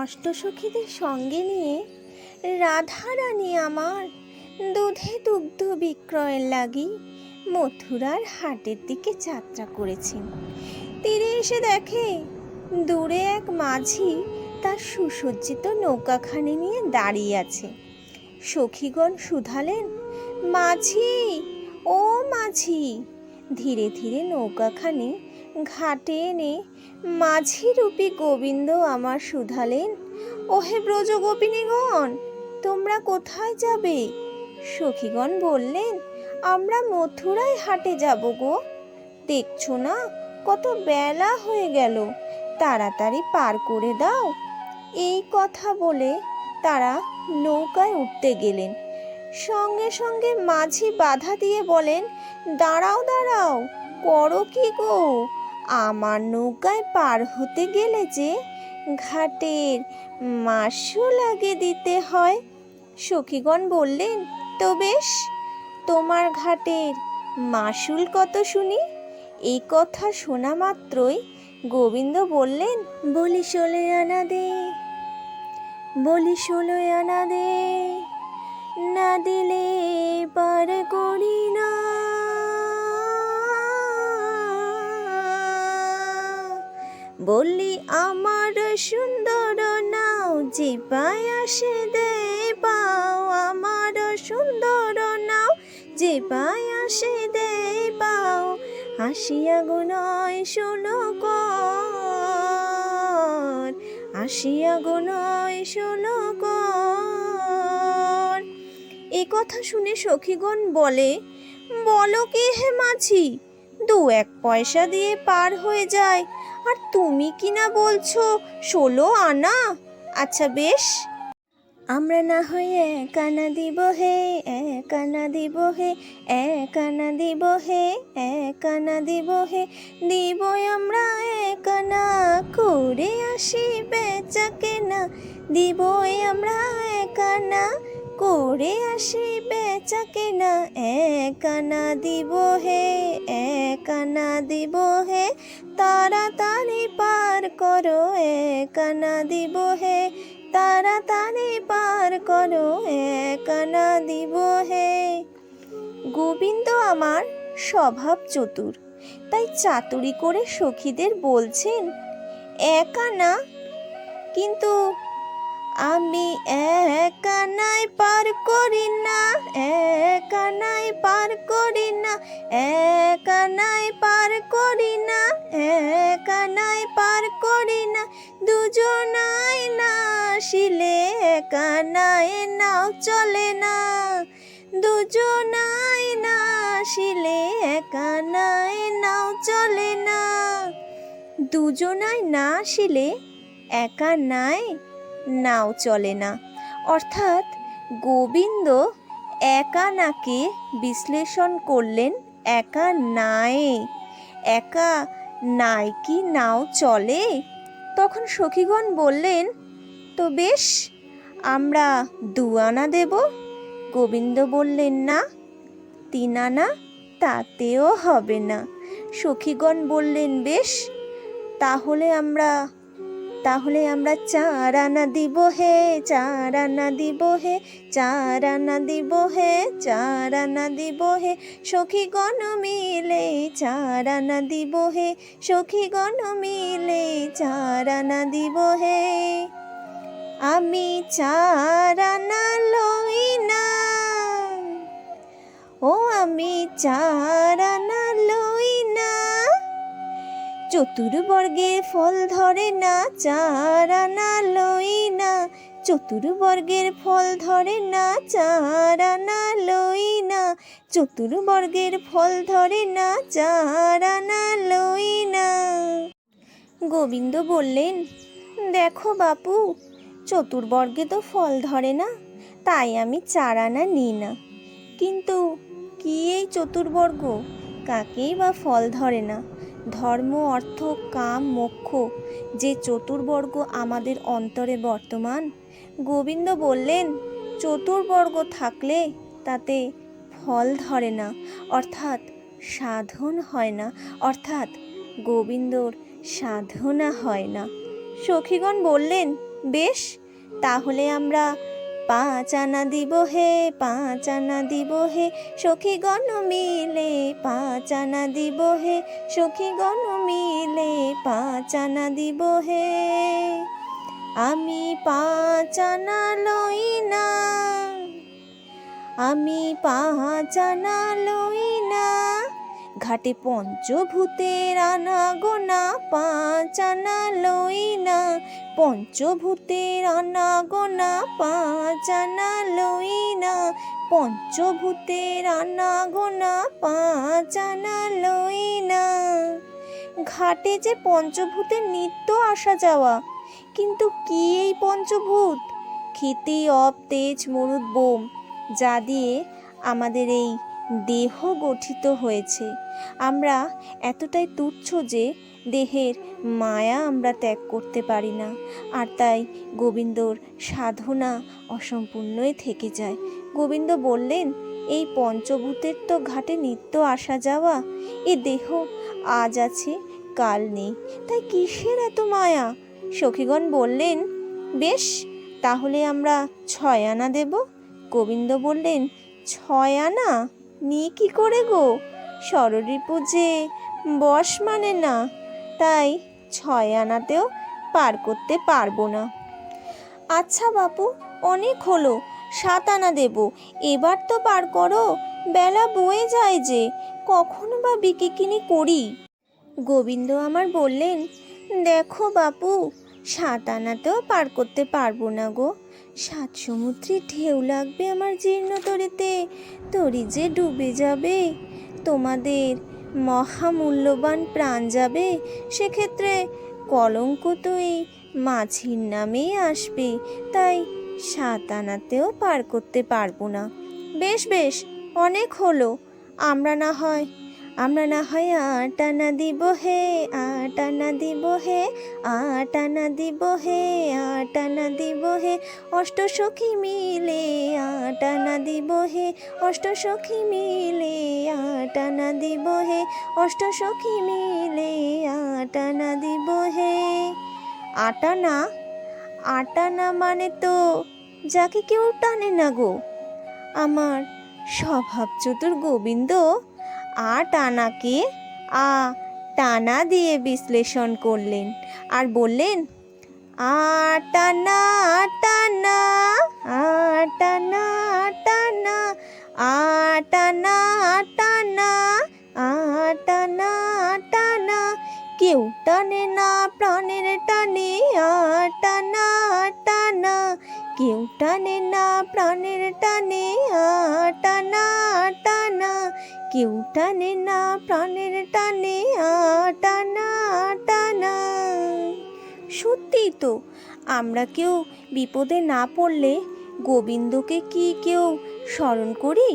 অষ্টসখীদের সঙ্গে নিয়ে রাধারানী আমার দুধে দুগ্ধ বিক্রয়ের লাগি মথুরার হাটের দিকে যাত্রা করেছেন। তীরে এসে দেখে দূরে এক মাঝি তার সুসজ্জিত নৌকাখানি নিয়ে দাঁড়িয়ে আছে। সখীগণ শুধালেন, মাঝি, ও মাঝি! ধীরে ধীরে নৌকাখানি ঘাটে এনে মাঝি রূপী গোবিন্দ আমার শুধালেন, ওহে ব্রজগোপিনীগণ, তোমরা কোথায় যাবে? সখীগণ বললেন, আমরা মথুরায় হাটে যাব গো। দেখছো না কত বেলা হয়ে গেল, তাড়াতাড়ি পার করে দাও। এই কথা বলে তারা নৌকায় উঠতে গেলেন। সঙ্গে সঙ্গে মাঝি বাধা দিয়ে বলেন, দাঁড়াও দাঁড়াও, করো কি গো? আমার নৌকায় পার হতে গেলে যে ঘাটের মাসুল আগে দিতে হয়। সখীগণ বললেন, তো বেশ, তোমার ঘাটের মাসুল কত শুনি? এই কথা শোনা মাত্রই গোবিন্দ বললেন, বলি 16 আনা দে, বলি 16 আনা দে, না দিলে পার করি না। বললি আমার সুন্দর নাও, যে পায় আসে দে পাও, আমার সুন্দর নাও, যে পায় আসে দে পাও, আসিয়া গো নয় 16 কর, আসিয়া গো নয় 16 কর। এ কথা শুনে সখীগণ বলে, বলো কি হে মাঝি, 2-1 পয়সা দিয়ে পার হয়ে যায়, আর তুমি কিনা বলছো 16 আনা। আচ্ছা বেশ, আমরা না হয় 1 আনা দিব হে, 1 আনা দিব হে, 1 আনা দিব হে, 1 আনা দিব হে, দিব আমরা 1 আনা, করে আসি বেচা কেনা। দিব আমরা 1 আনা, করে আসি বেচা কেনা। 1 আনা দিব হে, 1 আনা দিব হে, তাড়াতাড়ি পার করো। 1 আনা দিব হে, তাড়াতাড়ি পার করো। 1 আনা দিব হে। গোবিন্দ আমার স্বভাব চতুর, তাই চাতুরি করে সখীদের বলছেন 1 আনা, কিন্তু আমি 1 আনায় পার করি না, 1 আনায় পার করি না, 1 আনায় পার করি না, 1 আনায় পার করি না। দুজনায় না আসিলে 1 আনায় নাও চলে না, দুজনায় না আসিলে 1 আনায় নাও চলে না। দুজনায় না আসিলে 1 আনায় নাও চলে না, অর্থাৎ গোবিন্দ 1 আনাকে বিশ্লেষণ করলেন 1 আনায়। 1 আনায় কি নাও চলে? তখন সখীগণ বললেন, তো বেশ, আমরা 2 আনা দেব। গোবিন্দ বললেন, না, 3 আনা, তাতেও হবে না। সখীগণ বললেন, বেশ, তাহলে আমরা 4 আনা দিব হে, 4 আনা দিব হে, 4 আনা দিব হে, 4 আনা দিব হে, সখীগণ মিলে 4 আনা দিব হে, সখীগণ মিলে 4 আনা দিব হে। আমি 4 আনা লই না, ও আমি 4 আনা লই না, চতুর্বর্গের ফল ধরে না, 4 আনা লই না, চতুর্বর্গের ফল ধরে না, 4 আনা লই না, চতুর্বর্গের ফল ধরে না, 4 আনা লই না। গোবিন্দ বললেন, দেখো বাপু, চতুর্বর্গে তো ফল ধরে না, তাই আমি 4 আনা নিই না। কিন্তু কি এই চতুর্বর্গ, কাকেই বা ফল ধরে না? ধর্ম, অর্থ, কাম, মোক্ষ যে চতুর্বর্গ আমাদের অন্তরে বর্তমান। গোবিন্দ বললেন, চতুর্বর্গ থাকলে তাতে ফল ধরে না, অর্থাৎ সাধন হয় না, অর্থাৎ গোবিন্দর সাধনা হয় না। সখীগণ বললেন, বেশ, তাহলে আমরা 5 আনা দিব হে, 5 আনা দিব হে, সখীগণ মিলে 5 আনা দিব হে, সখীগণ মিলে 5 আনা দিব হে। আমি 5 আনা লই না, আমি 5 আনা লই না, ঘাটে পঞ্চভূতের আনাগোনা 5 আনা লই না, পঞ্চভূতের আনাগোনা 5 আনা লই না, পঞ্চভূতের আনাগোনা 5 আনা লই না। ঘাটে যে পঞ্চভূতের নিত্য আসা যাওয়া, কিন্তু কি এই পঞ্চভূত? ক্ষিতি, অপ, তেজ, মরুদ, বোম, যা দিয়ে আমাদের এই দেহ গঠিত হয়েছে। আমরা এতটাই তুচ্ছ যে দেহের মায়া আমরা ত্যাগ করতে পারি না, আর তাই গোবিন্দর সাধনা অসম্পূর্ণই থেকে যায়। গোবিন্দ বললেন, এই পঞ্চভূতের তো ঘাটে নিত্য আসা যাওয়া, এ দেহ আজ আছে কাল নেই, তাই কিসের এত মায়া? সখীগণ বললেন, বেশ, তাহলে আমরা 6 আনা দেব। গোবিন্দ বললেন, 6 আনা নিয়ে কি করে গো? ষড়রিপু যে বশ মানে না, তাই 6 আনাতেও পার করতে পারবো না। আচ্ছা বাপু, অনেক হলো, 7 আনা দেব, এবার তো পার করো, বেলা বয়ে যায় যে, কখনো বা বিকিকিনি করি। গোবিন্দ আমার বললেন, দেখো বাপু, 7 আনাতেও পার করতে পারবো না গো, 7 সমুদ্রে ঢেউ লাগবে আমার জীর্ণ তরিতে, তরি যে ডুবে যাবে, তোমাদের মহামূল্যবান প্রাণ যাবে, সেক্ষেত্রে কলঙ্ক তো এই মাঝির নামেই আসবে, তাই 7 আনাতেও পার করতে পারবো না। বেশ বেশ, অনেক হলো, আমরা না হয় 8 আনা দিব হে, 8 আনা দিব হে, 8 আনা দিব হে, 8 আনা দিব হে, অষ্টসখী মিলে 8 আনা দিব হে, অষ্টসখী মিলে 8 আনা দিব হে, অষ্টসখী মিলে 8 আনা দিব হে। 8 আনা? 8 আনা মানে তো যাকে কেউ টানে না গো। আমার স্বভাব চতুর গোবিন্দ 8 আনাকে টানা দিয়ে বিশ্লেষণ করলেন আর বললেন, 8 আনা, 8 আনা, 8 আনা, 8 আনা, 8 আনা, 8 আনা, 8 আনা, 8 আনা, কেউ টানে না প্রাণের টানে 8 আনা, 8 আনা, কেউ টানে না প্রাণের টানে 8 আনা, 8 আনা, কেউ টানে না প্রাণের টানে 8 আনা, 8 আনা। সত্যিই তো, আমরা কেউ বিপদে না পড়লে গোবিন্দকে কি কেউ স্মরণ করি?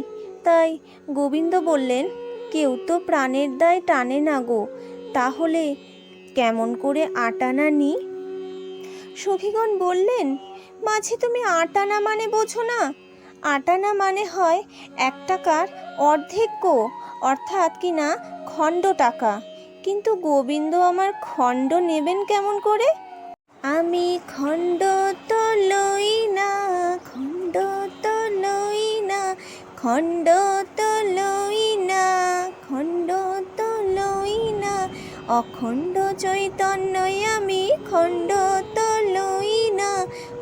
তাই গোবিন্দ বললেন, কেউ তো প্রাণের দায় টানে না গো, তাহলে কেমন করে 8 আনা নি? সখীগণ বললেন, মাঝি তুমি 8 আনা মানে বোঝো না? 8 আনা মানে হয় 1 টাকার অর্ধেক গো, অর্থাৎ কিনা খণ্ড টাকা। কিন্তু গোবিন্দ আমার খণ্ড নেবেন কেমন করে? আমি খণ্ড তো লই না, খণ্ড তো লই না, খণ্ড তো লই না, খণ্ড তো লই না, অখণ্ড চৈতন্যই আমি খণ্ড তো লই না,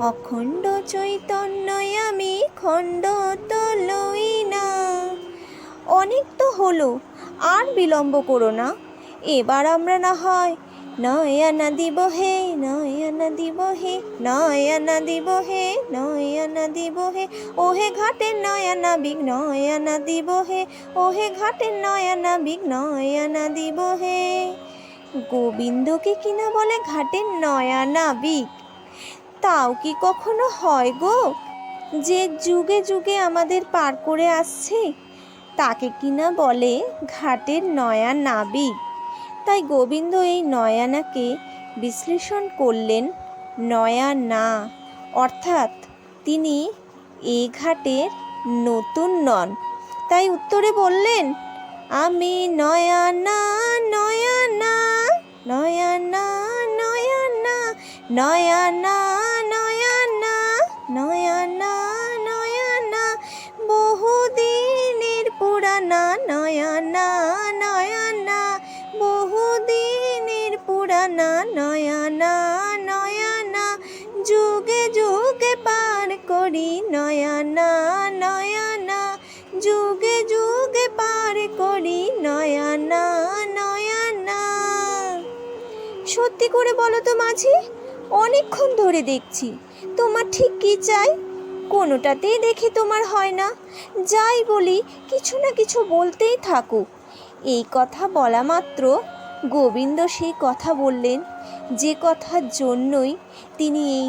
অখণ্ড চৈতন্যই আমি খণ্ড তো লই না। অনেক তো হলো, আর বিলম্ব করো না, এবার আমরা না হয় 9 আনা দিব হে, 9 আনা দিব হে, 9 আনা দিব হে, 9 আনা দিব হে, ওহে ঘাটের 9 আনা বিগ 9 আনা দিব হে, ওহে ঘাটের 9 আনা বিগ 9 আনা দিব হে। গোবিন্দকে কিনা বলে ঘাটের 9 আনা বিগ, তাও কি কখনো হয় গো? যে যুগে যুগে আমাদের পার করে আসছে তাকে কিনা বলে ঘাটের 9 আনা বিগ। তাই গোবিন্দ এই 9 আনাকে বিশ্লেষণ করলেন 9 আনা, অর্থাৎ তিনি এ ঘাটের নতুন নন। তাই উত্তরে বললেন, আমি 9 আনা, 9 আনা, 9 আনা, 9 আনা, 9 আনা, 9 করি নয়ানা নয়ানা, যুগে যুগে পার করি নয়ানা নয়ানা। সত্যি করে বলো তো মাঝি, অনেকক্ষণ ধরে দেখছি, তোমার ঠিক কি চাই? কোনোটাতেই দেখি তোমার হয় না। যাই বলি কিছু না কিছু বলতেই থাকো। এই কথা বলা মাত্র গোবিন্দ সেই কথা বললেন যে কথার জন্যই তিনি এই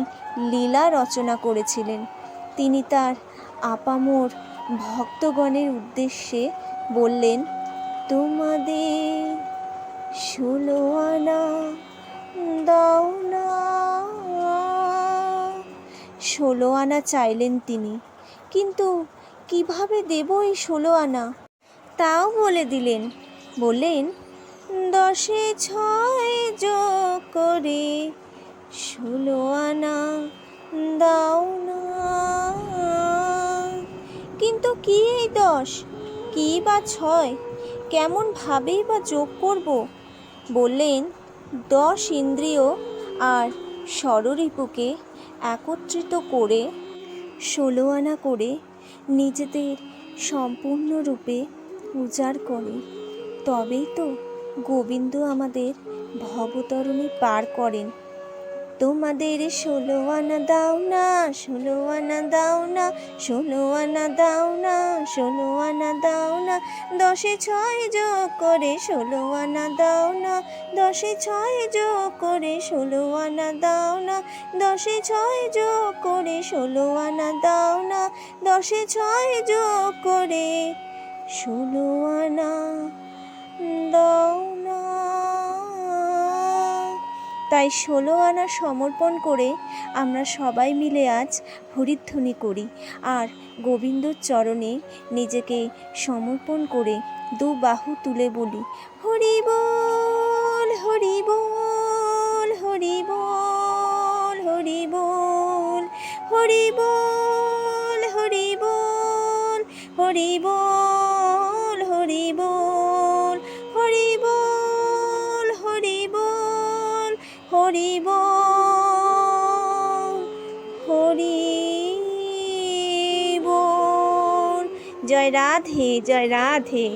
লীলা রচনা করেছিলেন। তিনি তার আপামর ভক্তগণের উদ্দেশ্যে বললেন, তোমাদের 16 আনা দাও না। 16 আনা চাইলেন তিনি, কিন্তু কিভাবে দেব এই 16 আনা তাও বলে দিলেন। বললেন, 10-এ 6 যোগ করে 16 আনা দাও না। কিন্তু কি এই 10, কি বা 6, কেমন ভাবেই বা যোগ করব? বললেন, 10 ইন্দ্রিয় আর ষড়রিপুকে একত্রিত করে 16 আনা করে নিজেদের সম্পূর্ণরূপে উজাড় করে, তবেই তো গোবিন্দ আমাদের ভবতরণী পার করেন। তোমাদের 16 আনা দাও না, 16 আনা দাও না, 16 আনা দাও না, 16 আনা দাও না। 10-এ 6 যোগ করে 16 আনা দাও না, 10-এ 6 যোগ করে 16 আনা দাও না, 10-এ 6 যোগ করে 16 আনা দাও না, 10-এ 6 যোগ করে 16 আনা দাও না। তাই 16 আনা সমর্পণ করে আমরা সবাই মিলে আজ হরিধ্বনি করি আর গোবিন্দর চরণে নিজেকে সমর্পণ করে দু বাহু তুলে বলি, হরি বল হরি বল হরি বল হরি বল হরি বল হরি বল হরি বল হরি বল হরি বল হরি বল হরি বল হরি বল। জয় রাধে, জয় রাধে।